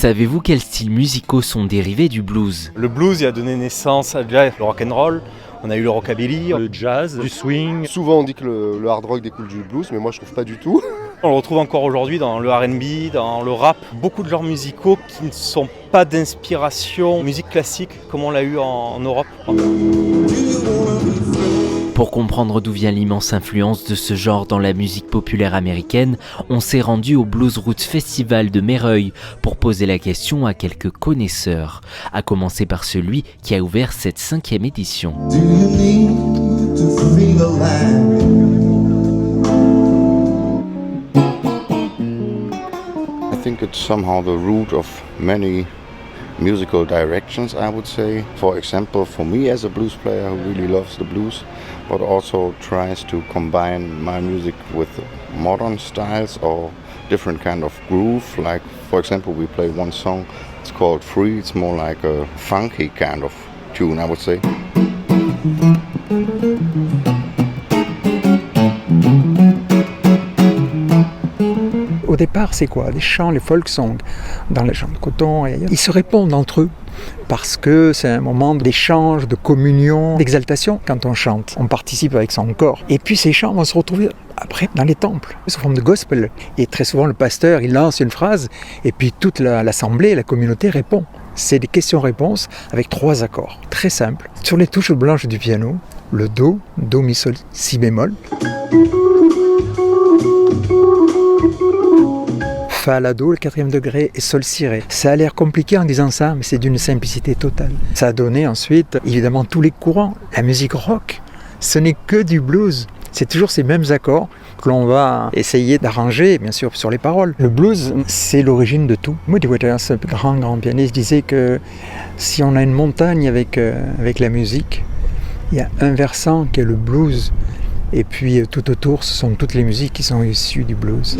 Savez-vous quels styles musicaux sont dérivés du blues ? Le blues, il a donné naissance à déjà le rock'n'roll, on a eu le rockabilly, le jazz, du swing. Souvent on dit que le hard rock découle du blues, mais moi je trouve pas du tout. On le retrouve encore aujourd'hui dans le R&B, dans le rap. Beaucoup de genres musicaux qui ne sont pas d'inspiration musique classique comme on l'a eu en Europe. Pour comprendre d'où vient l'immense influence de ce genre dans la musique populaire américaine, on s'est rendu au Blues Roots Festival de Meyreuil pour poser la question à quelques connaisseurs, à commencer par celui qui a ouvert cette 5e édition. I think it's somehow the root of many musical directions, I would say. For example, for me as a blues player who really loves the blues, but also tries to combine my music with modern styles or different kind of groove. Like, for example, we play one song, it's called Free. It's more like a funky kind of tune, I would say. Au départ, c'est quoi ? Les chants, les folk songs, dans les champs de coton et ailleurs. Ils se répondent entre eux parce que c'est un moment d'échange, de communion, d'exaltation quand on chante. On participe avec son corps. Et puis ces chants vont se retrouver après dans les temples, sous forme de gospel. Et très souvent, le pasteur, il lance une phrase et puis toute l'assemblée, la communauté répond. C'est des questions-réponses avec 3 accords, très simples. Sur les touches blanches du piano, le Do, Do, Mi, Sol, Si bémol. Fa, La, Do, le 4e degré et Sol, Si, Ré. Ça a l'air compliqué en disant ça, mais c'est d'une simplicité totale. Ça a donné ensuite, évidemment, tous les courants. La musique rock, ce n'est que du blues. C'est toujours ces mêmes accords que l'on va essayer d'arranger, bien sûr, sur les paroles. Le blues, c'est l'origine de tout. Muddy Waters, ce grand pianiste, disait que si on a une montagne avec la musique, il y a un versant qui est le blues. Et puis tout autour, ce sont toutes les musiques qui sont issues du blues.